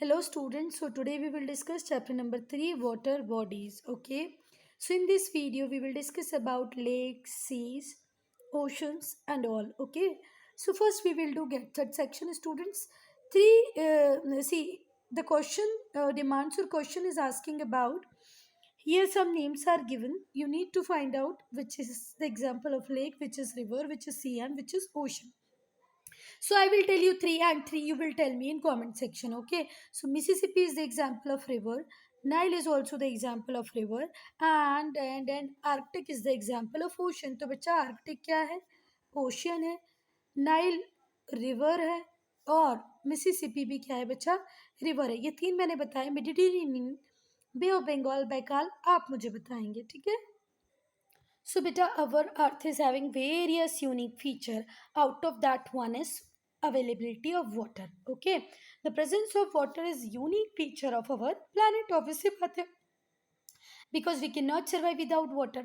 Hello students, so today we will discuss chapter number 3 water bodies. Okay, so in this video we will discuss about lakes, seas, oceans and all. Okay, so first we will do get that section students. See the question, the answer question is asking about here some names are given. You need to find out which is the example of lake, which is river, which is sea and which is ocean. So I will tell you three and three you will tell me in comment section. Okay. So Mississippi is the example of river. Nile is also the example of river and Arctic is the example of ocean. तो बच्चा Arctic क्या है? Ocean है. Nile river है और Mississippi भी क्या है बच्चा? River है. ये तीन मैंने बताए. Mediterranean, Bay of Bengal, Baikal आप मुझे बताएंगे ठीक है? So, beta, our Earth is having various unique feature. Out of that, one is availability of water. Okay, the presence of water is unique feature of our planet. Obviously, बात है, because we cannot survive without water.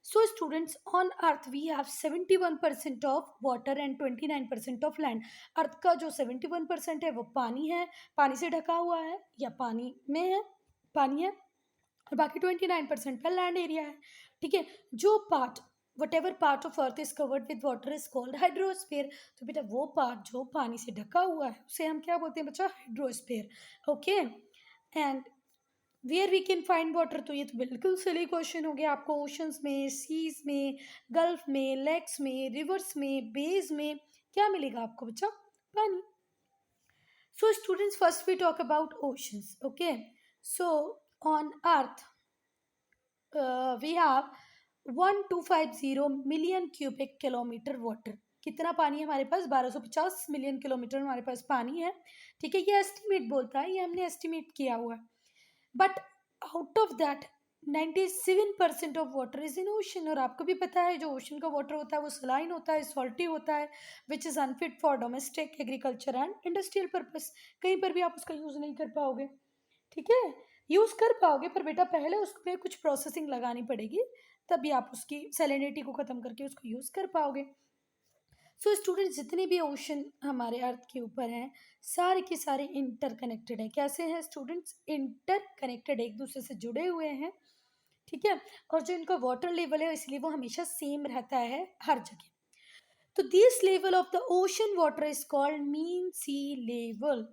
So, students, on Earth we have 71% of water and 29% of land. Earth का जो 71% है वो पानी है, पानी से ढका हुआ है या पानी में है, पानी है और बाकी 29% का लैंड एरिया है ठीक है जो part what ever part of earth is covered with water is called hydrosphere तो बेटा वो पार्ट जो पानी से ढका हुआ है उसे हम क्या बोलते हैं बच्चा hydrosphere okay and where we can find water तो ये तो बिल्कुल सिली क्वेश्चन हो गया आपको ओशंस में सीज में गल्फ में लेक्स में रिवर्स में बेज में क्या मिलेगा आपको बच्चा पानी so students first we talk about oceans okay so on earth we have 1250 million cubic kilometre water कितना पानी है हमारे पास 1250 मिलियन किलोमीटर हमारे पास पानी है ठीक है ये एस्टिमेट बोलता है ये हमने एस्टिमेट किया हुआ है but out of that 97% of water is in ocean और आपको भी पता है जो ओशन का वाटर होता है वो सलाइन होता है सॉल्टी होता है which is unfit for domestic agriculture and industrial purpose कहीं पर भी आप उसका यूज़ नहीं कर पाओगे ठीक है यूज़ कर पाओगे पर बेटा पहले उसमें कुछ प्रोसेसिंग लगानी पड़ेगी तभी आप उसकी सैलिनिटी को ख़त्म करके उसको यूज़ कर पाओगे सो स्टूडेंट्स जितने भी ओशन हमारे अर्थ के ऊपर हैं सारे के सारे इंटरकनेक्टेड हैं कैसे हैं स्टूडेंट्स इंटरकनेक्टेड एक दूसरे से जुड़े हुए हैं ठीक है और जो इनका वाटर लेवल है इसलिए वो हमेशा सेम रहता है हर जगह तो this level of the ocean water is called mean sea level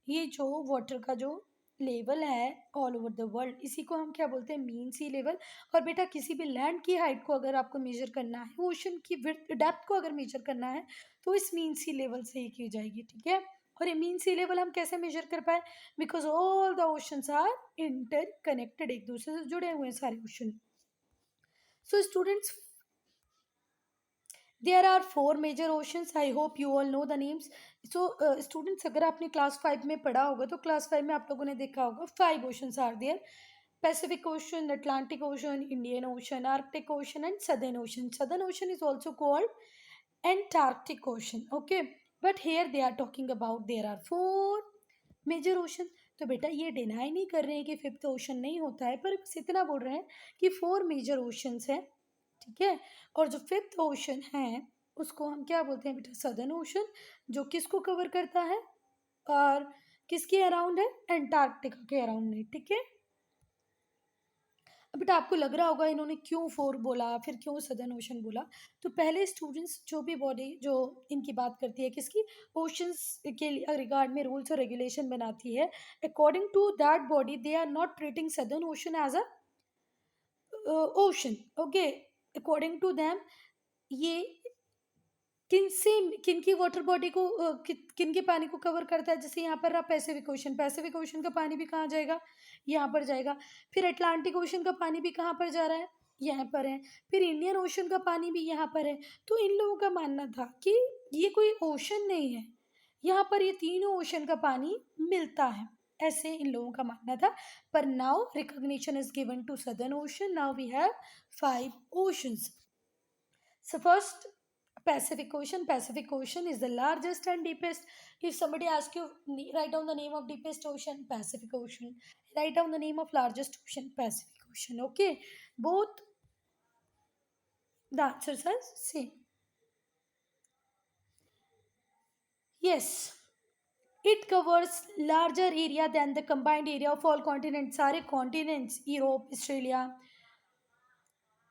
ये जो वाटर का जो लेवल है ऑल ओवर द वर्ल्ड इसी को हम क्या बोलते हैं मीन सी लेवल और बेटा किसी भी लैंड की हाइट को अगर आपको मेजर करना है ओशन की डेप्थ को अगर मेजर करना है तो इस मीन सी लेवल से ही की जाएगी ठीक है और ये मीन सी लेवल हम कैसे मेजर कर पाए because all the oceans are interconnected एक दूसरे से जुड़े हुए हैं सारे ocean so students there are four major oceans I hope you all know the names so students अगर आपने क्लास 5 में पढ़ा होगा तो क्लास 5 में आप लोगों ने देखा होगा 5 oceans are there Pacific Ocean, Atlantic Ocean, Indian Ocean, Arctic Ocean and Southern Ocean. Southern Ocean is also called Antarctic Ocean. Okay, but here they are talking about there are four major ocean. तो बेटा ये deny नहीं कर रहे हैं कि fifth ocean नहीं होता है पर बस इतना बोल रहे हैं कि फोर मेजर ओशंस हैं ठीक है और जो फिफ्थ ओशन है उसको हम क्या बोलते हैं बेटा सदर्न ओशन जो किसको कवर करता है और किसके अराउंड है एंटार्क्टिका के अराउंड है ठीक है अब बेटा आपको लग रहा होगा इन्होंने क्यों फोर बोला फिर क्यों सदर्न ओशन बोला तो पहले स्टूडेंट्स जो भी बॉडी जो इनकी बात करती है किसकी ओशंस के रिगार्ड में रूल्स और रेगुलेशन बनाती है according to that body they are not treating Southern Ocean as a ocean okay according to them ये किन की वाटर बॉडी को किन के पानी को कवर करता है जैसे यहाँ पर रहा पैसिफिक ओशन का पानी भी कहाँ जाएगा यहाँ पर जाएगा फिर अटलांटिक ओशन का पानी भी कहाँ पर जा रहा है यहाँ पर है फिर इंडियन ओशन का पानी भी यहाँ पर है तो इन लोगों का मानना था कि ये कोई ओशन नहीं है यहाँ पर ये तीनों ओशन का पानी मिलता है ऐसे इन लोगों का मानना था पर now recognition is given to Southern Ocean now we have 5 oceans so first Pacific Ocean is the largest and deepest. If somebody asks you, write down the name of deepest ocean, Pacific Ocean. Write down the name of largest ocean, Pacific Ocean. Okay, both the answers are same. Yes. It covers larger area than the combined area of all continent, सारे continents, Europe, Australia,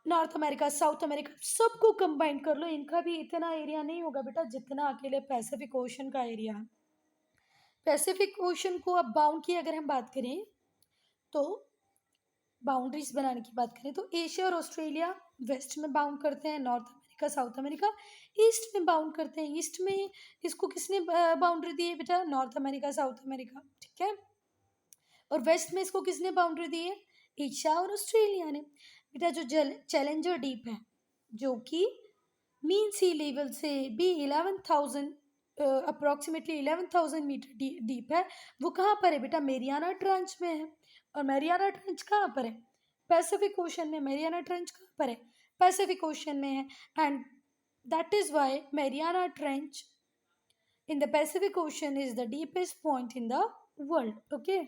North America, South America, सबको combine कर लो, इनका भी इतना area नहीं होगा बेटा जितना अकेले पैसिफिक ओशन का एरिया है। पैसिफिक ओशन को अब बाउंड की अगर हम बात करें तो बाउंड्रीज बनाने की बात करें तो एशिया और ऑस्ट्रेलिया वेस्ट में बाउंड करते हैं, north America, South America east में बाउंड करते हैं। ईस्ट में इसको किसने बाउंड्री दी है बेटा? नॉर्थ अमेरिका, साउथ अमेरिका, ठीक है। और वेस्ट में इसको किसने बाउंड्री दी है? एशिया और ऑस्ट्रेलिया ने। बेटा जो चैलेंजर डीप है जो कि मीन सी लेवल से भी 11,000 अप्रोक्सीमेटली 11,000 मीटर डीप है, वो कहाँ पर है बेटा? मेरियाना ट्रेंच में है। और मेरियाना ट्रेंच कहाँ पर है? पैसिफिक ओशन में। मेरियाना ट्रेंच कहाँ पर है? पैसिफिक ओशन में है। And that is why Mariana trench in the Pacific Ocean is the deepest point in the world. Okay,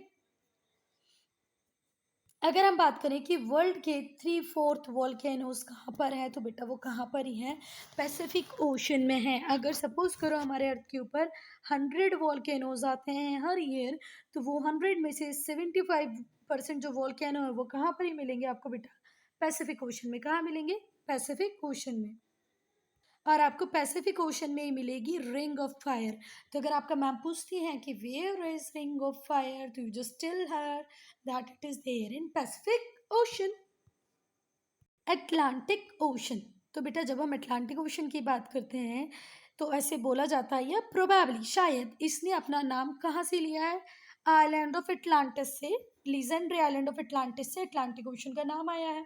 अगर हम बात करें कि वर्ल्ड के 3/4 वॉल्केनोज कहाँ पर है तो बेटा वो कहाँ पर ही है? पैसिफिक ओशन में है। अगर सपोज करो हमारे अर्थ के ऊपर 100 वॉल्केनोज आते हैं हर ईयर, तो वो 100 में से 75% जो वॉल्केनो है वो कहाँ पर ही मिलेंगे आपको बेटा? पैसिफिक ओशन में। कहाँ मिलेंगे? पैसिफिक ओशन में। और आपको पैसिफिक ओशन में ही मिलेगी रिंग ऑफ फायर। तो अगर आपका मैम पूछती हैं कि where is ring of fire, तो you just tell her that it is there in Pacific Ocean. Atlantic Ocean, तो बेटा जब हम अटलांटिक ओशन की बात करते हैं तो ऐसे बोला जाता है या प्रोबेबली शायद इसने अपना नाम कहाँ से लिया है? आइलैंड ऑफ अटलांटिस से, लीजेंड्री आइलैंड ऑफ अटलांटिस से अटलांटिक ओशन का नाम आया है।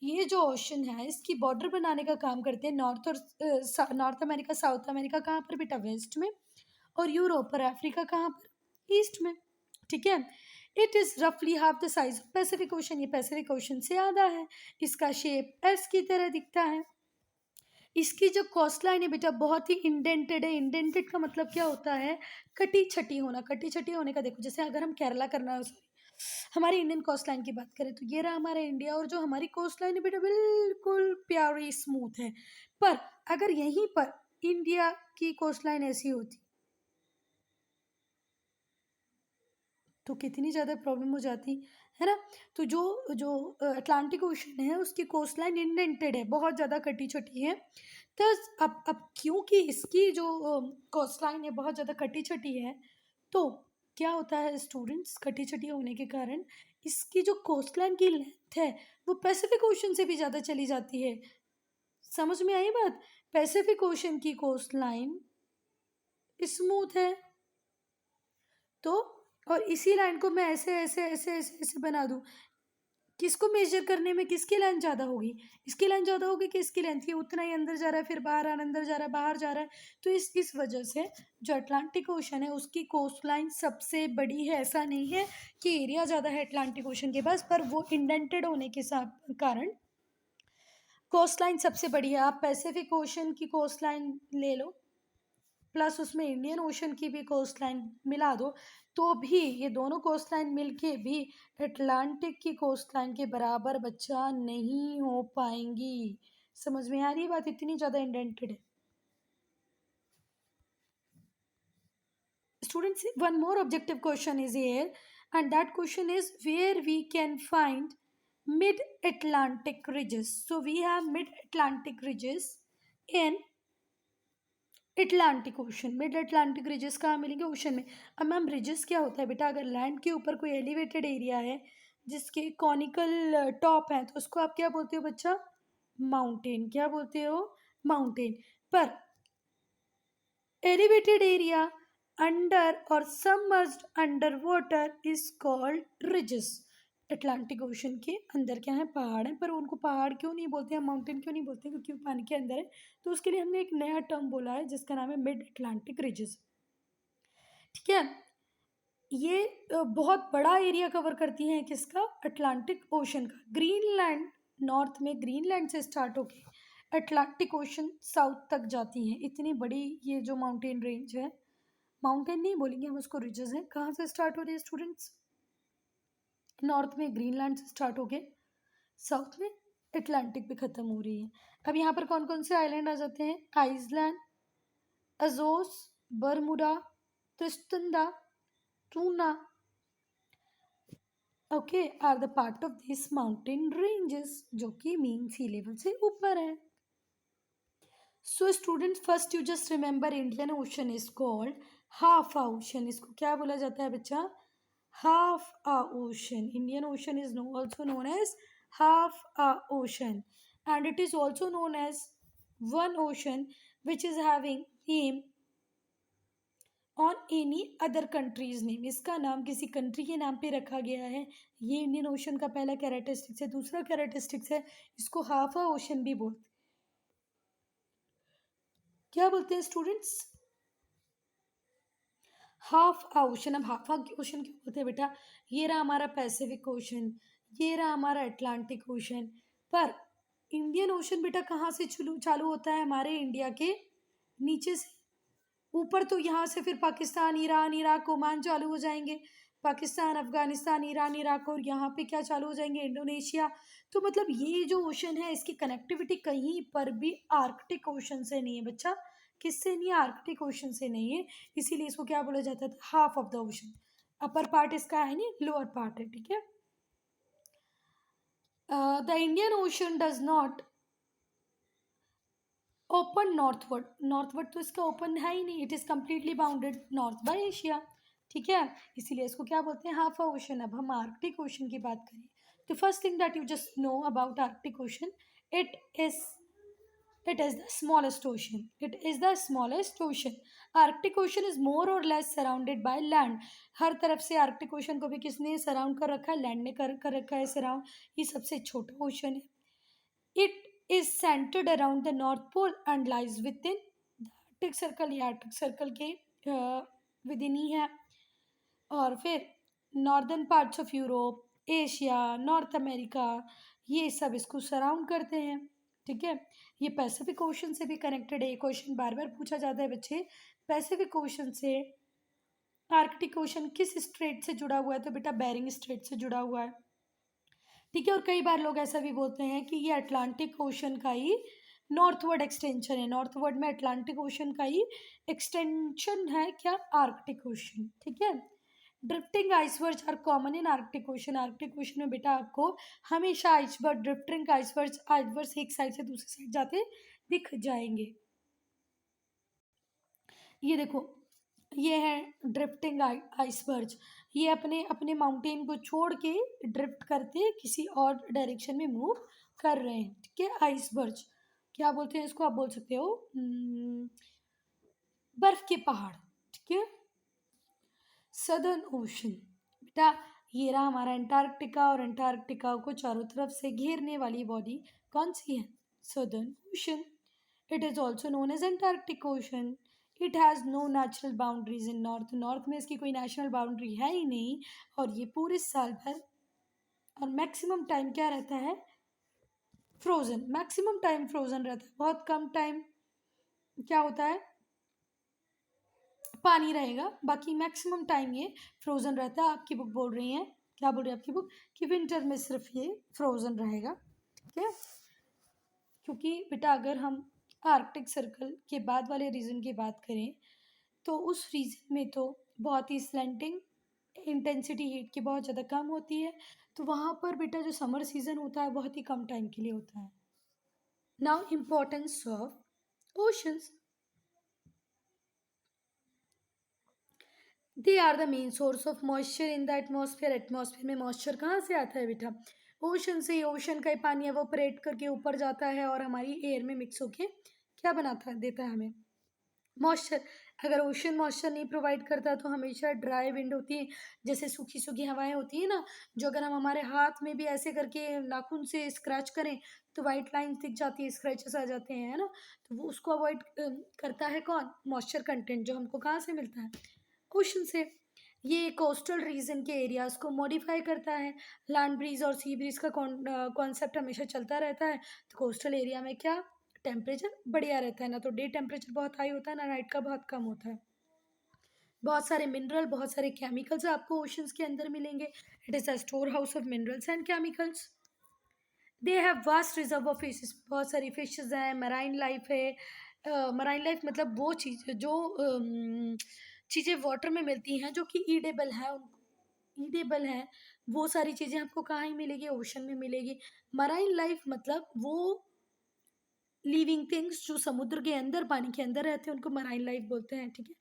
ये जो ओशन है इसकी बॉर्डर बनाने का काम करते हैं नॉर्थ और नॉर्थ अमेरिका, साउथ अमेरिका कहाँ पर बेटा? वेस्ट में। और यूरोप और अफ्रीका कहाँ पर? ईस्ट में, ठीक है। इट इज रफली half the size of Pacific ocean, ये पैसिफिक ओशन से आधा है। इसका शेप एस की तरह दिखता है। इसकी जो कोस्ट लाइन है बेटा बहुत ही इंडेंटेड है। इंडेंटेड का मतलब क्या होता है? कटी छटी होना। कटी छटी होने का देखो, जैसे अगर हम केरला करना, सॉरी, हमारी इंडियन कोस्ट लाइन की बात करें तो ये रहा हमारा इंडिया, और जो हमारी कोस्ट लाइन है बेटा बिल्कुल प्यारी स्मूथ है। पर अगर यहीं पर इंडिया की कोस्ट लाइन ऐसी होती तो कितनी ज़्यादा प्रॉब्लम हो जाती है ना। तो जो जो अटलांटिक ओशन है उसकी कोस्ट लाइन इंडेंटेड है, बहुत ज़्यादा कटी छटी है। तो अब क्योंकि इसकी जो कोस्ट लाइन है बहुत ज़्यादा कटी छटी है, तो क्या होता है स्टूडेंट्स, कटी छटी होने के कारण इसकी जो कोस्ट लाइन की लेंथ है वो पैसिफिक ओशन से भी ज़्यादा चली जाती है। समझ में आई बात? पैसिफिक ओशन की कोस्ट लाइन स्मूथ है, तो और इसी लाइन को मैं ऐसे ऐसे ऐसे ऐसे ऐसे बना दूं, किसको मेजर करने में किसकी लाइन ज़्यादा होगी? इसकी लाइन ज़्यादा होगी कि इसकी लेंथ? ये उतना ही अंदर जा रहा है, फिर बाहर आ रहा है, अंदर जा रहा है, बाहर जा रहा है। तो इस वजह से जो अटलांटिक ओशन है उसकी कोस्ट लाइन सबसे बड़ी है। ऐसा नहीं है कि एरिया ज़्यादा है अटलांटिक ओशन के पास, पर वो इंडेंटेड होने के कारण कोस्ट लाइन सबसे बड़ी है। आप पैसिफिक ओशन की कोस्ट लाइन ले लो प्लस उसमें इंडियन ओशन की भी कोस्ट लाइन मिला दो, तो भी ये दोनों कोस्ट लाइन मिलके भी अटलांटिक की कोस्ट लाइन के बराबर बच्चा नहीं हो पाएंगी। समझ में आ रही है बात? इतनी ज़्यादा इंडेंटेड है। Students, one more objective question is here, and that question is where we can find mid Atlantic ridges. So we have mid Atlantic ridges in Atlantic ocean. Mid Atlantic ridges कहाँ मिलेंगे? Ocean में। अब ma'am ridges क्या होता है बेटा? अगर land के ऊपर कोई एलिवेटेड एरिया है जिसके कॉनिकल टॉप है तो उसको आप क्या बोलते हो बच्चा? माउंटेन। क्या बोलते हो? माउंटेन। पर एलिवेटेड एरिया अंडर और submerged under water is called ridges. Atlantic ocean के अंदर क्या है? पहाड़ है, पर उनको पहाड़ क्यों नहीं बोलते हैं, माउंटेन क्यों नहीं बोलते हैं? क्योंकि वो पानी के अंदर है। तो उसके लिए हमने एक नया टर्म बोला है जिसका नाम है मिड अटलांटिक रिजेस, ठीक है। ये बहुत बड़ा एरिया कवर करती हैं किसका? अटलांटिक ओशन का। ग्रीनलैंड नॉर्थ में, ग्रीनलैंड से स्टार्ट होके अटलांटिक ओशन साउथ तक जाती हैं। इतनी बड़ी ये जो माउंटेन रेंज है, माउंटेन नहीं बोलेंगे हम उसको, रिजेस है। कहाँ से स्टार्ट हो रही है स्टूडेंट्स? नॉर्थ में ग्रीनलैंड से स्टार्ट होके साउथ में अटलांटिक पे ख़त्म हो रही है। अब यहाँ पर कौन कौन से आइलैंड आ जाते हैं? आइसलैंड, अजोस, Bermuda, Tustanda, Tuna, okay, are the part of this mountain ranges, जो कि मीन सी लेवल से ऊपर है. So student, first you just remember Indian Ocean is called half a ocean. इसको क्या बोला जाता है बच्चा? Half a ocean. Indian Ocean is also known as half a ocean, and it is also known as one ocean which is having name on any other country's name. इसका नाम किसी country के नाम पे रखा गया है. ये इंडियन ओशन का पहला कैरेक्टरिस्टिक्स है. दूसरा कैरेक्टरिस्टिक्स है, इसको हाफ आ ओशन भी बोलते. क्या बोलते हैं स्टूडेंट्स? Half a ocean. अब हाफ आ ओशन क्यों बोलते हैं बेटा? ये रहा हमारा पैसिफिक ओशन, ये रहा हमारा अटलांटिक ओशन. पर इंडियन ओशन बेटा कहाँ से चालू चालू होता है? हमारे इंडिया के नीचे से. ऊपर तो यहाँ से फिर पाकिस्तान, ईरान, इराक, ओमान चालू हो जाएंगे. पाकिस्तान, अफगानिस्तान, ईरान, इराक, और यहाँ पे क्या चालू हो जाएंगे? इंडोनेशिया. तो मतलब ये जो ओशन है इसकी कनेक्टिविटी कहीं पर भी आर्कटिक ओशन से नहीं है बच्चा. किससे नहीं है? आर्कटिक ओशन से नहीं है. इसीलिए इसको क्या बोला जाता था? Half of the ocean. Upper part इसका है नहीं, लोअर पार्ट है. ठीक है. The Indian ocean does not open northward. Northward तो इसका ओपन है ही नहीं. It is completely bounded north bye Asia. ठीक है. इसीलिए इसको क्या बोलते हैं? Half a ocean. अब हम आर्कटिक ओशन की बात करें तो first thing that you just know about Arctic ocean, it is it is the smallest ocean. It is the smallest ocean. Arctic Ocean is more or less surrounded by land. हर तरफ से Arctic ocean को भी किसने surround कर रखा है? Land ने कर रखा है सराउंड. ये सबसे छोटा ओशन है. It is centered around the North Pole and lies within the Arctic Circle. ये आर्कटिक सर्कल के विद इन ही है. और फिर northern parts of Europe, Asia, north America, ये सब इसको सराउंड करते हैं. ठीक है. ये पैसिफिक ओशन से भी कनेक्टेड है. ये क्वेश्चन बार बार पूछा जाता है बच्चे. पैसिफिक ओशन से आर्कटिक ओशन किस स्ट्रेट से जुड़ा हुआ है? तो बेटा बेरिंग स्ट्रेट से जुड़ा हुआ है. ठीक है. और कई बार लोग ऐसा भी बोलते हैं कि ये अटलांटिक ओशन का ही नॉर्थवर्ड एक्सटेंशन है. नॉर्थवर्ड में अटलांटिक ओशन का ही एक्सटेंशन है क्या? Arctic Ocean. ठीक है. Drifting icebergs are common in Arctic Ocean. Arctic Ocean में बेटा आपको हमेशा आइसबर्ग, ड्रिफ्टिंग आइसबर्ग्स, आइसबर्ग्स एक साइड से दूसरी साइड जाते दिख जाएंगे. ये देखो, ये है ड्रिफ्टिंग आइसबर्ग. ये अपने अपने माउंटेन को छोड़ के ड्रिफ्ट करते किसी और डायरेक्शन में मूव कर रहे हैं. ठीक है. आइसबर्ग क्या बोलते हैं इसको? आप बोल सकते हो बर्फ के पहाड़. ठीक है. सदर्न ओशन बेटा, ये रहा हमारा अंटार्कटिका. और अंटार्कटिका को चारों तरफ से घेरने वाली बॉडी कौन सी है? Southern Ocean. It is also known as Antarctic Ocean. It has no natural boundaries in north. North में इसकी कोई नेशनल बाउंड्री है ही नहीं. और ये पूरे साल भर और मैक्सिमम टाइम क्या रहता है? फ्रोजन. मैक्सिमम टाइम फ्रोजन रहता है. बहुत कम टाइम क्या होता है? पानी रहेगा. बाकी मैक्सिमम टाइम ये फ्रोजन रहता है. आपकी बुक बोल रही है, क्या बोल रही है आपकी बुक? कि विंटर में सिर्फ ये फ्रोजन रहेगा. ठीक है. क्योंकि बेटा अगर हम आर्कटिक सर्कल के बाद वाले रीजन की बात करें तो उस रीजन में तो बहुत ही स्लैंटिंग इंटेंसिटी हीट की बहुत ज़्यादा कम होती है. तो वहाँ पर बेटा जो समर सीजन होता है बहुत ही कम टाइम के लिए होता है. Now importance of oceans. They are the main source of moisture in the atmosphere. Atmosphere में मॉइस्चर कहाँ से आता है बेटा? ओशन से. ओशन का ही पानी एवोपरेट करके ऊपर जाता है और हमारी एयर में मिक्स होके क्या बनाता है? देता है हमें मॉइस्चर. अगर ओशन मॉइस्चर नहीं प्रोवाइड करता तो हमेशा ड्राई विंड होती है. जैसे सूखी सूखी हवाएं होती है ना, जो अगर हम हमारे हाथ में भी ऐसे करके नाखून से स्क्रैच करें तो वाइट लाइन दिख जाती है, स्क्रैचेस आ जाते हैं, है ना. तो वो उसको अवॉइड करता है कौन? मॉइस्चर कंटेंट, जो हमको कहाँ से मिलता है? ओशन से. ये कोस्टल रीजन के एरियाज को मॉडिफाई करता है. लैंड ब्रीज और सी ब्रीज का कॉन्सेप्ट हमेशा चलता रहता है. तो कोस्टल एरिया में क्या टेम्परेचर बढ़िया रहता है. ना तो डे टेम्परेचर बहुत हाई होता है, ना नाइट का बहुत कम होता है. बहुत सारे मिनरल, बहुत सारे केमिकल्स आपको ओशंस के अंदर मिलेंगे. It is a store house of minerals and chemicals. They have vast reserve of fishes. बहुत सारी फिशेज हैं. मराइन लाइफ है. मराइन लाइफ मतलब वो चीज़ जो चीज़ें वाटर में मिलती हैं जो कि ईडेबल है, ईडेबल है, वो सारी चीज़ें आपको कहाँ ही मिलेगी, ओशन में मिलेगी। मराइन लाइफ मतलब वो लिविंग थिंग्स जो समुद्र के अंदर, पानी के अंदर रहते हैं, उनको मराइन लाइफ बोलते हैं, ठीक है।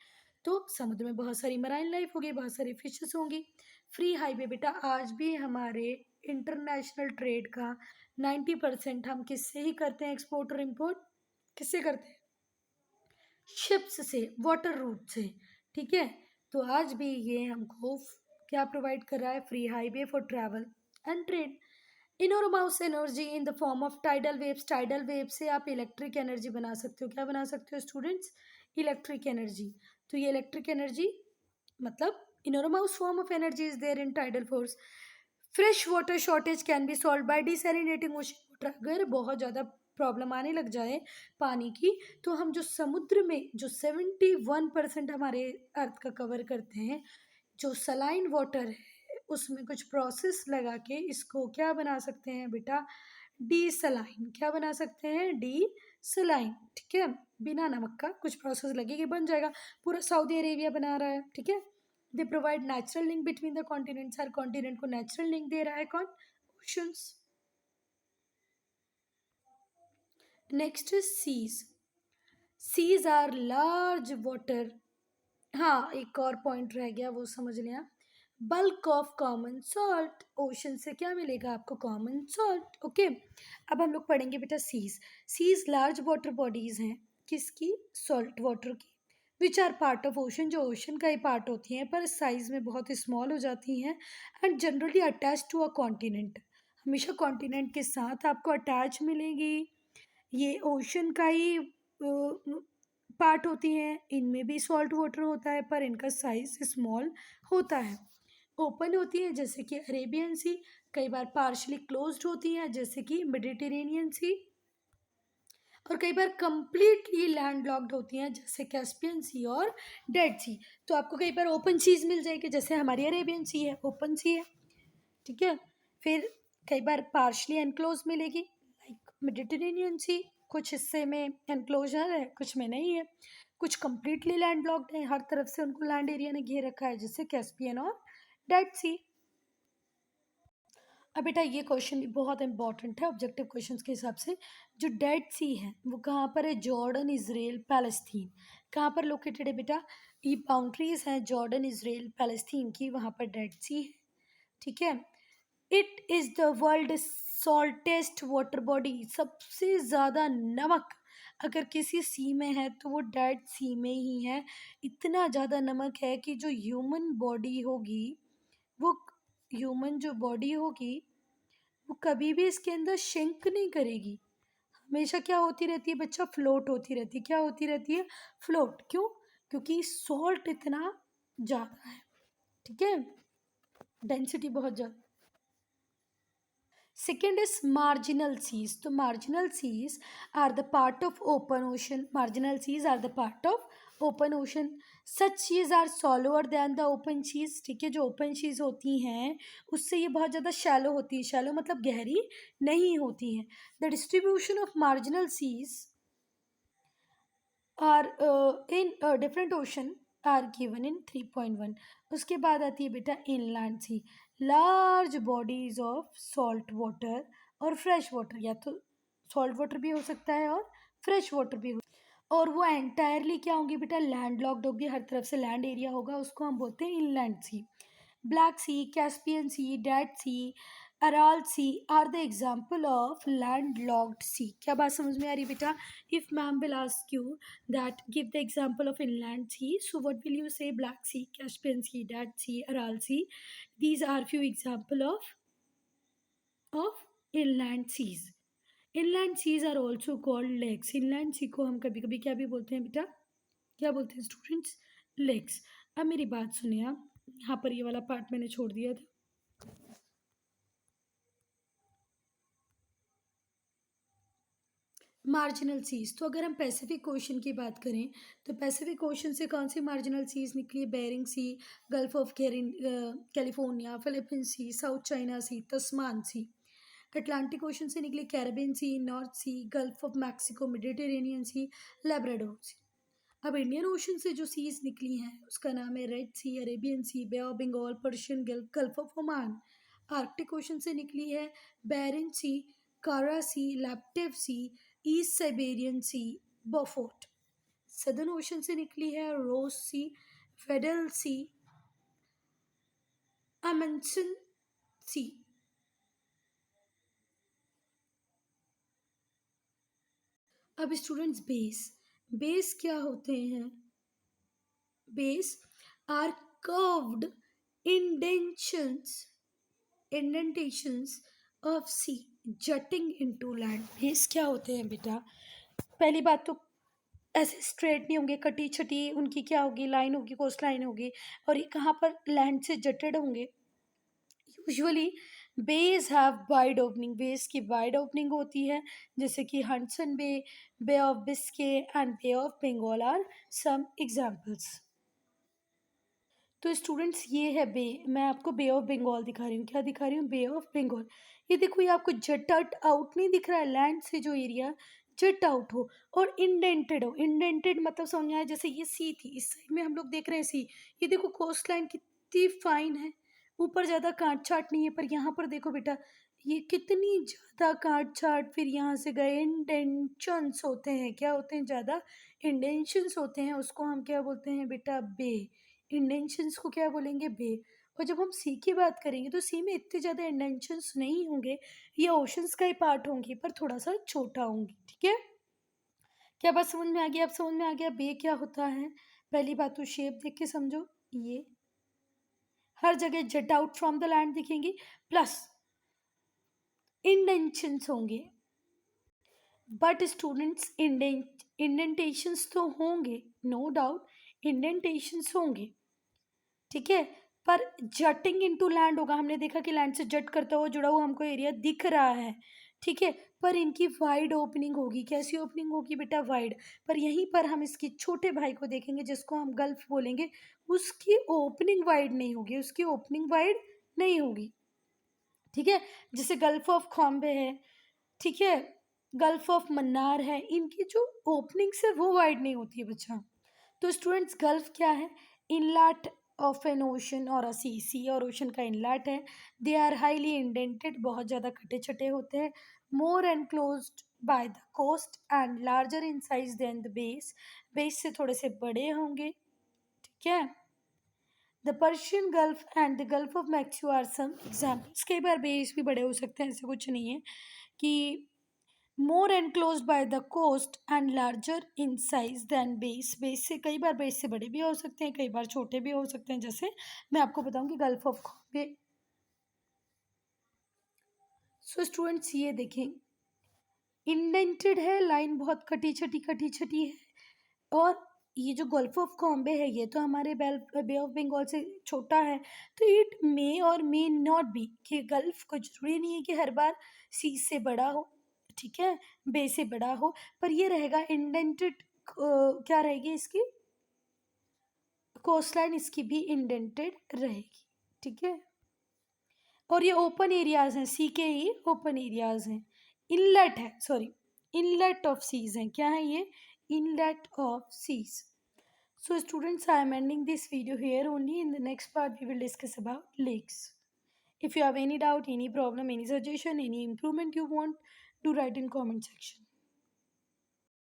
तो समुद्र में बहुत सारी मराइन लाइफ होगी, बहुत सारी फिशेस होंगी। फ्री हाईवे बेटा आज भी हमारे इंटरनेशनल ट्रेड का 90% हम किससे ही करते हैं, एक्सपोर्ट और इम्पोर्ट, किससे करते हैं, शिप्स से, वाटर रूट से, ठीक है। तो आज भी ये हमको क्या प्रोवाइड कर रहा है, free highway for travel and trade. Enormous energy in the form of tidal waves, tidal wave से आप इलेक्ट्रिक एनर्जी बना सकते हो, क्या बना सकते हो स्टूडेंट्स, इलेक्ट्रिक एनर्जी। तो ये इलेक्ट्रिक एनर्जी मतलब enormous form of energy is there in tidal force. Fresh water shortage can be solved by desalinating ocean water. अगर बहुत ज़्यादा प्रॉब्लम आने लग जाए पानी की, तो हम जो समुद्र में जो 71% हमारे अर्थ का कवर करते हैं, जो सलाइन वाटर है, उसमें कुछ प्रोसेस लगा के इसको क्या बना सकते हैं बेटा, डी सलाइन, क्या बना सकते हैं, डी सलाइन, ठीक है। बिना नमक का कुछ प्रोसेस लगेगी, बन जाएगा। पूरा सऊदी अरेबिया बना रहा है, ठीक है। They provide natural link between the continents, हर कॉन्टिनेंट को नेचुरल लिंक दे रहा है कौन, oceans. Next is seas. Seas are large water, हाँ एक और पॉइंट रह गया वो समझ लिया, bulk of common salt. Ocean से क्या मिलेगा आपको, कॉमन सॉल्ट, ओके। अब हम लोग पढ़ेंगे बेटा seas. Seas large water bodies हैं, किसकी, सॉल्ट वाटर की, which are part of ocean, जो ओशन का ही पार्ट होती हैं पर साइज में बहुत स्मॉल हो जाती हैं, and generally attach to a continent, हमेशा कॉन्टिनेंट के साथ आपको अटैच मिलेगी। ये ओशन का ही पार्ट होती हैं, इनमें भी सॉल्ट वाटर होता है पर इनका साइज स्मॉल होता है। ओपन होती है जैसे कि अरेबियन सी, कई बार पार्शली क्लोज्ड होती हैं जैसे कि मेडिटेरेनियन सी, और कई बार कंप्लीटली लैंड लॉक्ड होती हैं जैसे कैस्पियन सी और डेड सी। तो आपको कई बार ओपन सीज मिल जाएगी, जैसे हमारी अरेबियन सी है, ओपन सी है, ठीक है। फिर कई बार पार्शली एनक्लोज मिलेगी, लाइक मेडिटेरेनियन सी, कुछ हिस्से में एनक्लोजर है कुछ में नहीं है, कुछ कंप्लीटली लैंड लॉक्ड है, हर तरफ से उनको लैंड एरिया ने घेर रखा है जैसे कैस्पियन और डेड सी। अब बेटा ये क्वेश्चन बहुत इंपॉर्टेंट है ऑब्जेक्टिव क्वेश्चंस के हिसाब से। जो डेड सी है वो कहाँ पर है, जॉर्डन इजराइल पैलेस्तीन, कहाँ पर लोकेटेड है बेटा, ये बाउंड्रीज हैं जॉर्डन इजराइल पैलेस्तीन की, वहाँ पर डेड सी है, ठीक है। It is the world saltiest water body, सबसे ज़्यादा नमक अगर किसी सी में है तो वो डेड सी में ही है। इतना ज़्यादा नमक है कि जो ह्यूमन बॉडी होगी, वो ह्यूमन जो बॉडी होगी वो कभी भी इसके अंदर शिंक नहीं करेगी, हमेशा क्या होती रहती है बच्चा, फ्लोट होती रहती है, क्या होती रहती है, फ्लोट। क्यों, क्योंकि सॉल्ट इतना ज़्यादा है, ठीक है, डेंसिटी बहुत ज़्यादा। Second is marginal seas. So marginal seas are the part of open ocean. Marginal seas are the part of open ocean. Such seas are shallower than the open seas. ठीक है, जो open seas होती हैं उससे ये बहुत ज़्यादा shallow होती है, shallow मतलब गहरी नहीं होती हैं। The distribution of marginal seas are in different ocean are given in 3.1। उसके बाद आती है बेटा inland sea, large bodies of salt water और फ्रेश वाटर, या तो सॉल्ट वाटर भी हो सकता है और फ्रेश वाटर भी हो, और वो एंटायरली क्या होंगी बेटा, लैंड लॉक्ड होगी, हर तरफ से लैंड एरिया होगा, उसको हम बोलते हैं inland sea. Black Sea, Caspian Sea, Dead Sea, Aral Sea are the example of land locked sea. क्या बात समझ में आ रही बेटा, if ma'am will ask you that give the example of inland sea, so what will you say, Black Sea, Caspian Sea, Dead Sea, Aral Sea, these are few example of inland seas। inland seas are also called lakes। inland sea को हम कभी कभी क्या भी बोलते हैं बेटा, क्या बोलते हैं स्टूडेंट्स, लेक्स। अब मेरी बात सुनिए आप, यहाँ पर ये वाला पार्ट मैंने छोड़ दिया था। मार्जिनल सीज, तो अगर हम पैसिफिक ओशन की बात करें तो पैसिफिक ओशन से कौन सी मार्जिनल सीज निकली है, Bering Sea, Gulf of California, Philippine Sea, South China Sea, Tasman Sea. Atlantic Ocean से निकली Caribbean Sea, North Sea, Gulf of Mexico, Mediterranean Sea, Labrador Sea. अब इंडियन ओशन से जो seize निकली हैं उसका नाम है Red Sea, Arabian Sea, Bay of Bengal, Persian Gulf, Gulf of Oman. Arctic Ocean से निकली है Barents Sea, Kara Sea, Laptev Sea, East Siberian Sea, Beaufort. Southern Ocean से निकली है रोज सी, फेडल सी, अमंसन सी। अब स्टूडेंट्स बेस, बेस क्या होते हैं? Bays are curved indentions indentations of sea jutting into land. Bays क्या होते हैं बेटा? पहली बात तो ऐसे स्ट्रेट नहीं होंगे, कटी छटी उनकी क्या होगी, लाइन होगी, कोस्ट लाइन होगी, और ये कहाँ पर लैंड से जटेड होंगे। Usually bays have wide opening, bays की वाइड ओपनिंग होती है, जैसे कि Hudson Bay, Bay of Biscay and Bay of Bengal are some examples. तो स्टूडेंट्स ये है बे, मैं आपको बे ऑफ बंगाल दिखा रही हूँ। क्या दिखा रही हूँ? बे ऑफ बंगाल। ये देखो, ये आपको जट आउट नहीं दिख रहा है, लैंड से जो एरिया जट आउट हो और इंडेंटेड हो। इंडेंटेड मतलब समझ में आया, जैसे ये सी थी, इस साइड में हम लोग देख रहे हैं सी, ये देखो कोस्ट लाइन कितनी फाइन है, ऊपर ज़्यादा काट छाट नहीं है, पर यहाँ पर देखो बेटा ये कितनी ज़्यादा काट छाट, फिर यहाँ से गए इंडेंशंस होते हैं। क्या होते हैं? ज़्यादा इंडेंशंस होते हैं, उसको हम क्या बोलते हैं बेटा? बे। इंडेंशंस को क्या बोलेंगे? बे। और जब हम सी की बात करेंगे तो सी में इतने ज़्यादा इंडेंशंस नहीं होंगे, ये ओशंस का ही पार्ट होंगी, पर थोड़ा सा छोटा होंगी। ठीक है, क्या बात समझ में आ गई? अब समझ में आ गया बे क्या होता है? पहली बात तो शेप देख के समझो, ये हर जगह जट आउट फ्रॉम द लैंड दिखेंगी, प्लस इंडेंशंस होंगे। बट स्टूडेंट्स इंडेंटेशंस तो होंगे, नो डाउट इंडेंटेशंस होंगे, ठीक है, पर जटिंग इनटू लैंड होगा। हमने देखा कि लैंड से जट करता हुआ जुड़ा हुआ हमको एरिया दिख रहा है, ठीक है, पर इनकी वाइड ओपनिंग होगी। कैसी ओपनिंग होगी बेटा? वाइड। पर यहीं पर हम इसके छोटे भाई को देखेंगे जिसको हम गल्फ बोलेंगे, उसकी ओपनिंग वाइड नहीं होगी, उसकी ओपनिंग वाइड नहीं होगी, ठीक है। जैसे गल्फ ऑफ खॉम्बे है, ठीक है, गल्फ ऑफ मन्नार है, इनकी जो ओपनिंग्स है वो वाइड नहीं होती है बच्चा। तो स्टूडेंट्स गल्फ क्या है? इनलेट ऑफ एन ओशन और अ सी, सी और ओशन का इनलेट है। दे आर हाईली इंडेंटेड, बहुत ज़्यादा कटे छटे होते हैं। More enclosed by the coast and larger in size than the bays, bays से थोड़े से बड़े होंगे, ठीक है। The Persian Gulf and the Gulf of Mexico are some examples. कई बार बेस भी बड़े हो सकते हैं, ऐसे कुछ नहीं है कि more enclosed by the coast and larger in size than bays, bays से कई बार बेस से बड़े भी हो सकते हैं, कई बार छोटे भी हो सकते हैं। जैसे मैं आपको बताऊंगी गल्फ ऑफ कॉम्बे। सो स्टूडेंट्स ये देखें, इंडेंटेड है, लाइन बहुत कटी छटी है, और ये जो गल्फ ऑफ कॉम्बे है ये तो हमारे बे ऑफ बंगाल से छोटा है, तो इट मे और मे नॉट बी कि गल्फ को जरूरी नहीं है कि हर बार सी से बड़ा हो, ठीक है, बे से बड़ा हो, पर ये रहेगा इंडेंटेड। क्या रहेगी इसकी कोस्ट लाइन? इसकी भी इंडेंटेड रहेगी, ठीक है। और ये ओपन एरियाज हैं, सी के ही ओपन एरियाज हैं। इनलेट है, सॉरी, इनलेट ऑफ सीज हैं। क्या है ये? Inlet of seas. So students, I am ending this video here only. In the next part, we will discuss about lakes. If you have any doubt, any problem, any suggestion, any improvement you want, do write in comment section.